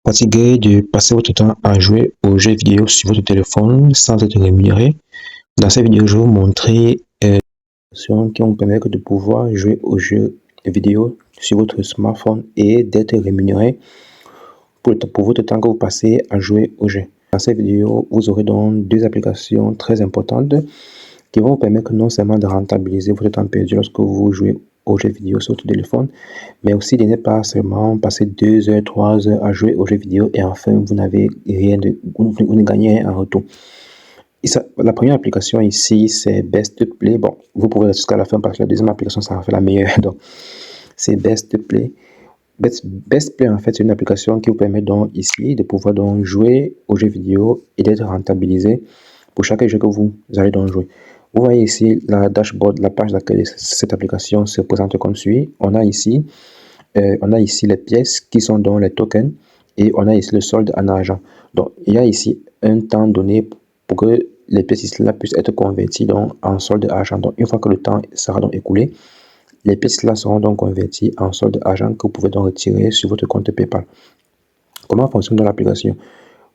Fatigué de passer votre temps à jouer aux jeux vidéo sur votre téléphone sans être rémunéré? Dans cette vidéo, je vais vous montrer des options qui vont permettre de pouvoir jouer aux jeux vidéo sur votre smartphone et d'être rémunéré pour votre temps que vous passez à jouer aux jeux. Dans cette vidéo, vous aurez donc deux applications très importantes qui vont vous permettre non seulement de rentabiliser votre temps perdu lorsque vous jouez aux jeux vidéo sur votre téléphone, mais aussi de ne pas seulement passer 2 heures, 3 heures à jouer aux jeux vidéo et enfin vous n'avez rien vous ne gagnez rien en retour. La première application ici, c'est Best Play. Bon, vous pouvez rester jusqu'à la fin parce que la deuxième application, ça en fait la meilleure. Donc, c'est Best Play. Best Play, en fait, c'est une application qui vous permet donc ici de pouvoir donc jouer aux jeux vidéo et d'être rentabilisé pour chaque jeu que vous allez donc jouer. Vous voyez ici la dashboard, la page d'accueil de cette application se présente comme suit. On a ici les pièces qui sont dans les tokens et on a ici le solde en argent. Donc, il y a ici un temps donné pour que les pièces ici là puissent être converties donc, en solde argent. Donc, une fois que le temps sera donc écoulé, les pièces là seront donc converties en solde argent que vous pouvez donc retirer sur votre compte PayPal. Comment fonctionne l'application?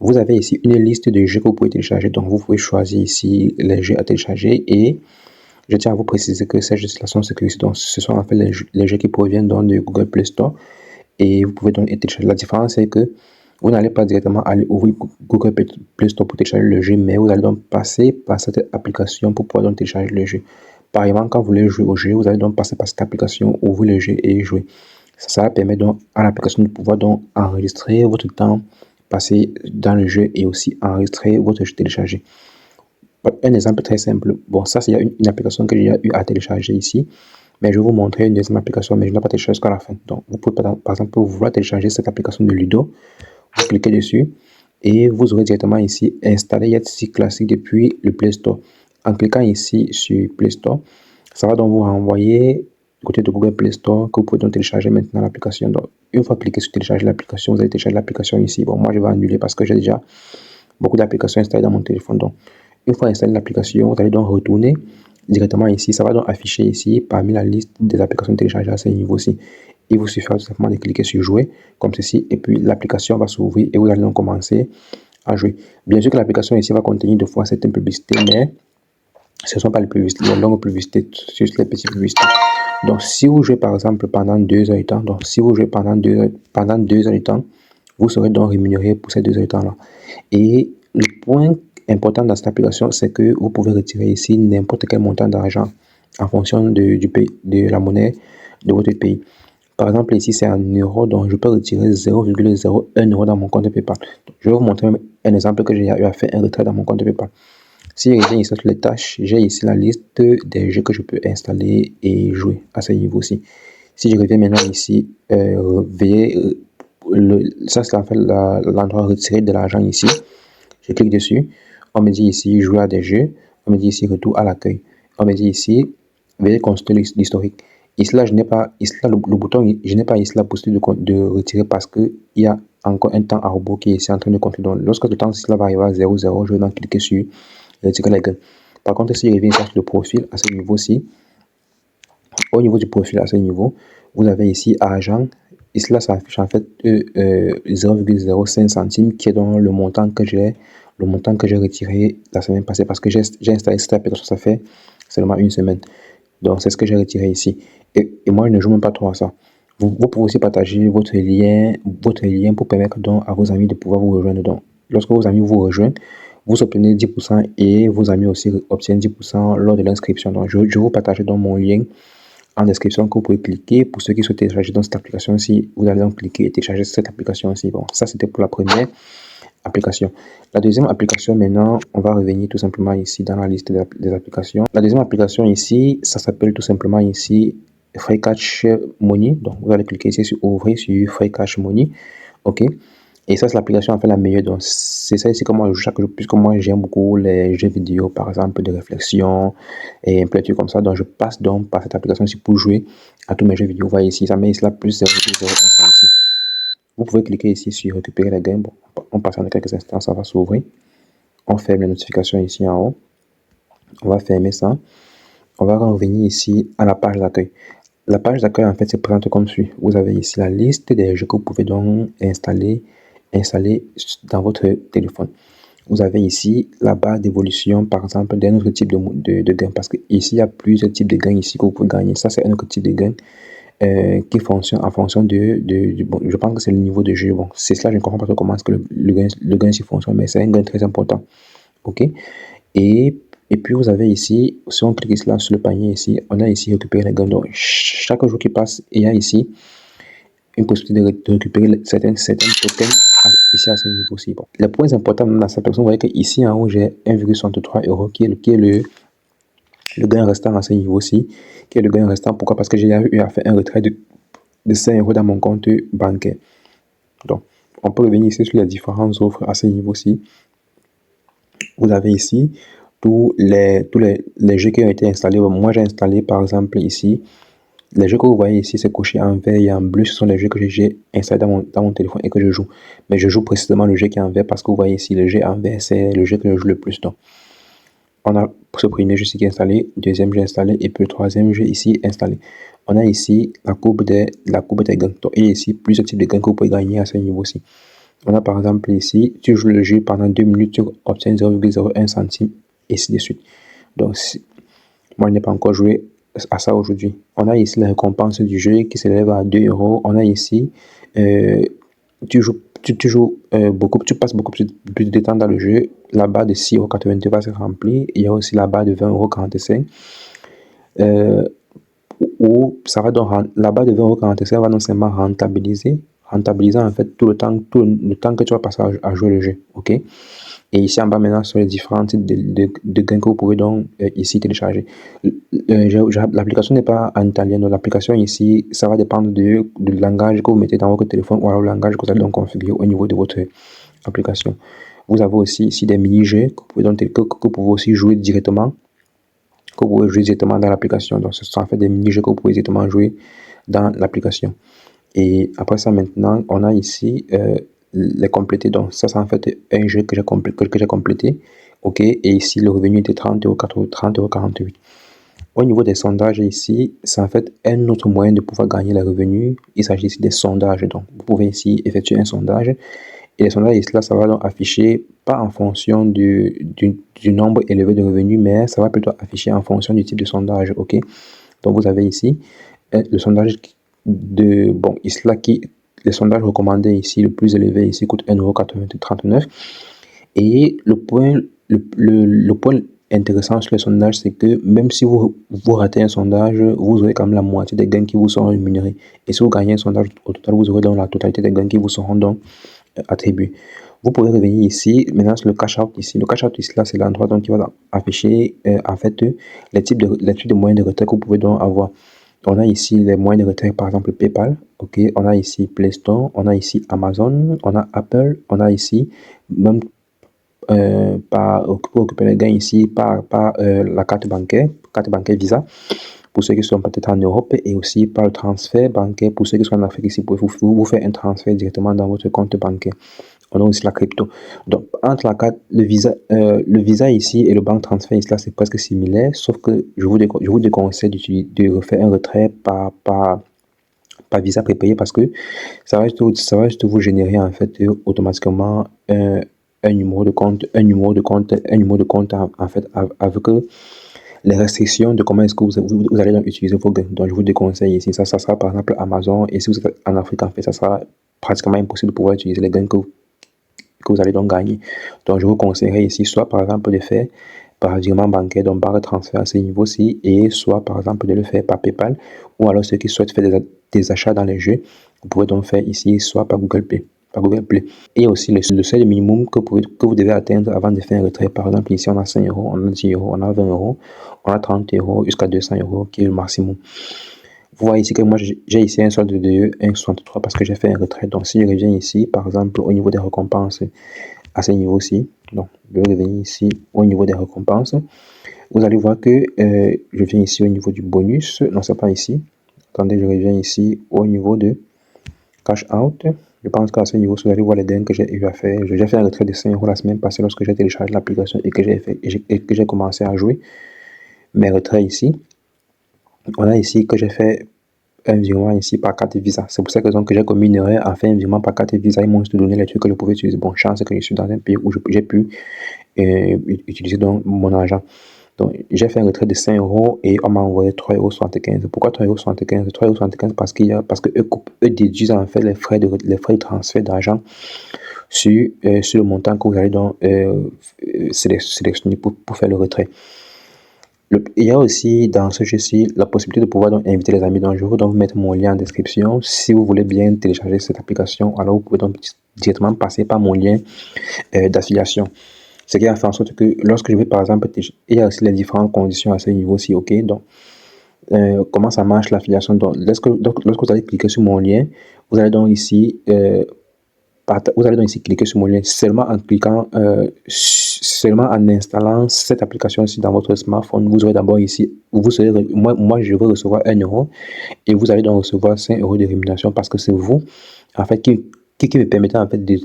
Vous avez ici une liste de jeux que vous pouvez télécharger. Donc, vous pouvez choisir ici les jeux à télécharger et je tiens à vous préciser que ces jeux-là sont sécurisés. Donc, ce sont en fait les jeux qui proviennent donc de Google Play Store et vous pouvez donc télécharger. La différence, c'est que vous n'allez pas directement aller ouvrir Google Play Store pour télécharger le jeu, mais vous allez donc passer par cette application pour pouvoir donc télécharger le jeu. Par exemple, quand vous voulez jouer au jeu, vous allez donc passer par cette application, ouvrir le jeu et jouer. Ça permet donc à l'application de pouvoir donc enregistrer votre temps passé dans le jeu et aussi enregistrer votre jeu téléchargé. Un exemple très simple. Bon, ça, c'est une application que j'ai eu à télécharger ici. Mais je vais vous montrer une deuxième application, mais je n'ai pas téléchargé jusqu'à la fin. Donc, vous pouvez par exemple vouloir télécharger cette application de Ludo. Vous cliquez dessus et vous aurez directement ici installé Yahtzee classique depuis le Play Store. En cliquant ici sur Play Store, ça va donc vous renvoyer du côté de Google Play Store que vous pouvez donc télécharger maintenant l'application. Donc, une fois cliqué sur télécharger l'application, vous allez télécharger l'application ici. Bon, moi, je vais annuler parce que j'ai déjà beaucoup d'applications installées dans mon téléphone. Donc, une fois installé l'application, vous allez donc retourner directement ici. Ça va donc afficher ici parmi la liste des applications téléchargées à ce niveau-ci. Il vous suffira tout simplement de cliquer sur jouer comme ceci et puis l'application va s'ouvrir et vous allez donc commencer à jouer. Bien sûr que l'application ici va contenir de fois certaines publicités, mais ce ne sont pas les publicités, les longues publicités, juste les petites publicités. Donc si vous jouez par exemple pendant 2 heures de temps, donc si vous jouez pendant 2 heures de temps, vous serez donc rémunéré pour ces 2 heures de temps là. Et le point important dans cette application, c'est que vous pouvez retirer ici n'importe quel montant d'argent en fonction de la monnaie de votre pays. Par exemple, ici, c'est en euros, donc je peux retirer 0,01 euro dans mon compte PayPal. Donc, je vais vous montrer un exemple que j'ai eu à faire un retrait dans mon compte PayPal. Si je reviens ici sur les tâches, j'ai ici la liste des jeux que je peux installer et jouer à ce niveau-ci. Si je reviens maintenant ici, veuillez, ça c'est en fait l'endroit retirer de l'argent ici. Je clique dessus. On me dit ici jouer à des jeux. On me dit ici retour à l'accueil. On me dit ici veuillez consulter l'historique. Ici là, je n'ai pas ici là, le bouton, je n'ai pas ici la possibilité de retirer parce que il y a encore un temps à rebours qui est ici en train de compter. Donc, lorsque le temps ici là va arriver à 0,0, je vais donc cliquer sur retirer les gains. Par contre, si je reviens sur le profil à ce niveau-ci, au niveau du profil à ce niveau, vous avez ici argent. Ici là, ça affiche en fait 0,05 centimes qui est dans le montant que j'ai retiré la semaine passée parce que j'ai installé cette application, ça fait seulement une semaine. Donc, c'est ce que j'ai retiré ici. Et moi, je ne joue même pas trop à ça. Vous pouvez aussi partager votre lien pour permettre donc à vos amis de pouvoir vous rejoindre. Donc, lorsque vos amis vous rejoignent, vous obtenez 10% et vos amis aussi obtiennent 10% lors de l'inscription. Donc, je vous partage donc mon lien en description que vous pouvez cliquer. Pour ceux qui souhaitent télécharger dans cette application-ci, vous allez donc cliquer et télécharger cette application-ci. Bon, ça, c'était pour la première application. La deuxième application, maintenant, on va revenir tout simplement ici dans la liste des applications. La deuxième application ici, ça s'appelle tout simplement ici Free Cash Money. Donc, vous allez cliquer ici sur ouvrir sur Free Cash Money. OK. Et ça, c'est l'application en fait la meilleure. Donc, c'est ça ici comment je joue chaque jour, puisque moi, j'aime beaucoup les jeux vidéo, par exemple, de réflexion et un peu de trucs comme ça. Donc, je passe donc par cette application ici pour jouer à tous mes jeux vidéo. Vous voyez ici, ça met ici là plus 0,01 ici. Vous pouvez cliquer ici sur récupérer les gains. Bon, on passe en quelques instants, ça va s'ouvrir. On ferme les notifications ici en haut. On va fermer ça. On va revenir ici à la page d'accueil. La page d'accueil en fait se présente comme suit. Vous avez ici la liste des jeux que vous pouvez donc installer installé dans votre téléphone. Vous avez ici la barre d'évolution, par exemple, d'un autre type de gain. Parce que ici, il y a plusieurs types de gains ici que vous pouvez gagner. Ça, c'est un autre type de gain qui fonctionne en fonction bon, je pense que c'est le niveau de jeu. Bon, c'est cela, je ne comprends pas trop comment est-ce que le gain ici fonctionne, mais c'est un gain très important. OK? Et puis, vous avez ici, si on clique ici, là, sur le panier ici, on a ici récupérer les gains. Donc, chaque jour qui passe, il y a ici une possibilité de récupérer certains tokens ici à ce niveau-ci. Bon. Les points importants dans cette personne, vous voyez qu'ici en haut, j'ai 1,63 € qui est le gain restant à ce niveau-ci. Qui est le gain restant. Pourquoi? Parce que j'ai eu à faire un retrait de 5 € dans mon compte bancaire. Donc, on peut revenir ici sur les différentes offres à ce niveau-ci. Vous avez ici tous les jeux qui ont été installés. Bon, moi, j'ai installé par exemple ici. Les jeux que vous voyez ici, c'est coché en vert et en bleu. Ce sont les jeux que j'ai installés dans mon téléphone et que je joue. Mais je joue précisément le jeu qui est en vert parce que vous voyez ici, le jeu en vert, c'est le jeu que je joue le plus. Donc, on a ce premier jeu ici qui est installé, deuxième jeu installé et puis le troisième jeu ici installé. On a ici la courbe des gains. Donc, il y a ici plusieurs types de gains que vous pouvez gagner à ce niveau-ci. On a par exemple ici, tu joues le jeu pendant 2 minutes, tu obtiens 0,01 centime et ainsi de suite. Donc, moi, je n'ai pas encore joué à ça aujourd'hui. On a ici la récompense du jeu qui s'élève à 2 €. On a ici, tu passes beaucoup plus de temps dans le jeu. La barre de 6,82 € va se remplir. Il y a aussi la barre de 20,45 €. Où ça va donc la barre de 20,45 € va non seulement rentabiliser en fait tout le temps que tu vas passer à jouer le jeu. OK? Et ici en bas maintenant sur les différents types de gains que vous pouvez donc ici télécharger. L'application n'est pas en italien, donc l'application ici, ça va dépendre du langage que vous mettez dans votre téléphone ou alors le langage que vous allez donc configurer au niveau de votre application. Vous avez aussi ici des mini-jeux que vous pouvez aussi jouer directement, dans l'application. Donc ce sont en fait des mini-jeux que vous pouvez directement jouer dans l'application. Et après ça maintenant, on a ici les complétés. Donc ça c'est en fait un jeu que j'ai complété. OK, et ici le revenu était 30,48 €. Au niveau des sondages ici, c'est en fait un autre moyen de pouvoir gagner les revenus. Il s'agit ici des sondages. Donc vous pouvez ici effectuer un sondage. Et les sondages ici, là, ça va donc afficher pas en fonction du nombre élevé de revenus, mais ça va plutôt afficher en fonction du type de sondage. OK, donc vous avez ici le sondage ici là les sondages recommandés ici, le plus élevé ici coûte 1,39 €. Et le point intéressant sur les sondages, c'est que même si vous ratez un sondage, vous aurez quand même la moitié des gains qui vous seront rémunérés. Et si vous gagnez un sondage, au total, vous aurez donc la totalité des gains qui vous seront donc attribués. Vous pouvez revenir ici, maintenant sur le cash out ici. Le cash out ici, là, c'est l'endroit qui va afficher en fait les types de moyens de retrait que vous pouvez donc avoir. On a ici les moyens de retrait, par exemple PayPal. OK, on a ici Play Store, on a ici Amazon, on a Apple, on a ici même pour occuper les gains ici par la carte bancaire Visa pour ceux qui sont peut-être en Europe, et aussi par le transfert bancaire pour ceux qui sont en Afrique. Ici, vous pouvez vous faire un transfert directement dans votre compte bancaire. On a aussi la crypto. Donc, entre la carte, le Visa ici et le bank transfer ici, là, c'est presque similaire, sauf que je vous déconseille de faire un retrait par Visa prépayé parce que ça va juste vous générer en fait automatiquement un numéro de compte en fait avec les restrictions de comment est-ce que vous allez donc utiliser vos gains. Donc je vous déconseille ici, ça sera par exemple Amazon, et si vous êtes en Afrique en fait, ça sera pratiquement impossible de pouvoir utiliser les gains que vous allez donc gagner. Donc je vous conseillerais ici soit par exemple de faire par virement bancaire, donc par transfert à ce niveau-ci, et soit par exemple de le faire par PayPal, ou alors ceux qui souhaitent faire des achats dans les jeux, vous pouvez donc faire ici soit par Google Play. Et aussi le seuil minimum que vous devez atteindre avant de faire un retrait. Par exemple, ici on a 5 €, on a 10 €, on a 20 €, on a 30 € jusqu'à 200 € qui est le maximum. Vous voyez ici que moi j'ai ici un solde de 1,63 parce que j'ai fait un retrait. Donc si je reviens ici, par exemple au niveau des récompenses à ce niveau-ci, donc je vais revenir ici au niveau des récompenses, vous allez voir que je viens ici au niveau du bonus. Non, c'est pas ici. Attendez, je reviens ici au niveau de cash out. Je pense qu'à ce niveau, vous allez voir les gains que j'ai eu à faire. J'ai fait un retrait de 5 € la semaine passée lorsque j'ai téléchargé l'application et que j'ai commencé à jouer mes retraits ici. On a ici que j'ai fait un virement ici par carte Visa. C'est pour cette raison que j'ai commis une erreur en fait un virement par carte Visa. Ils m'ont juste donné les trucs que je pouvais utiliser. Bon, chance que je suis dans un pays où j'ai pu utiliser donc mon argent. Donc, j'ai fait un retrait de 5 € et on m'a envoyé 3,75 €. Pourquoi 3,75 €? 3,75 € parce que eux déduisent en fait les frais de transfert d'argent sur le montant que vous allez donc sélectionner pour faire le retrait. Il y a aussi dans ce jeu-ci la possibilité de pouvoir donc inviter les amis. Donc, je vais donc mettre mon lien en description. Si vous voulez bien télécharger cette application, alors vous pouvez donc directement passer par mon lien d'affiliation. Ce qui a fait en sorte que lorsque je vais par exemple, il y a aussi les différentes conditions à ce niveau-ci, ok? Donc, comment ça marche l'affiliation? Donc, lorsque vous allez cliquer sur mon lien, vous allez donc ici, cliquer sur mon lien seulement en cliquant, seulement en installant cette application-ci dans votre smartphone. Vous aurez d'abord ici, moi je vais recevoir 1 € et vous allez donc recevoir 5 € de rémunération parce que c'est vous, en fait, qui me permettait en fait de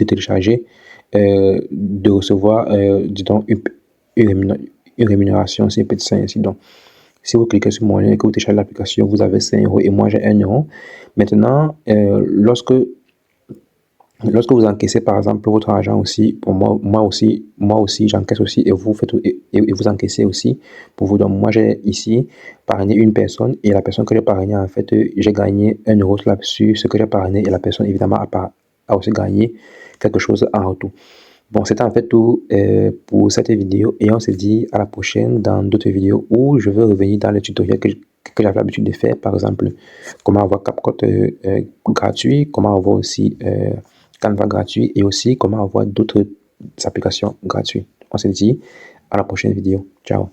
télécharger, de recevoir, disons, une rémunération, c'est peut-être ça ainsi. Donc, si vous cliquez sur mon lien et que vous téléchargez l'application, vous avez 5 € et moi j'ai 1 €. Maintenant, lorsque vous encaissez par exemple votre argent aussi, pour moi aussi j'encaisse aussi et vous faites et vous encaissez aussi pour vous. Donc moi j'ai ici parrainé une personne et la personne que j'ai parrainé en fait j'ai gagné 1 € là-dessus, ce que j'ai parrainé et la personne évidemment a aussi gagné quelque chose en retour. Bon, c'était en fait tout pour cette vidéo et on se dit à la prochaine dans d'autres vidéos où je vais revenir dans les tutoriels que j'avais l'habitude de faire, par exemple comment avoir CapCut gratuit, comment avoir aussi Canva gratuit et aussi comment avoir d'autres applications gratuites. On se dit à la prochaine vidéo. Ciao.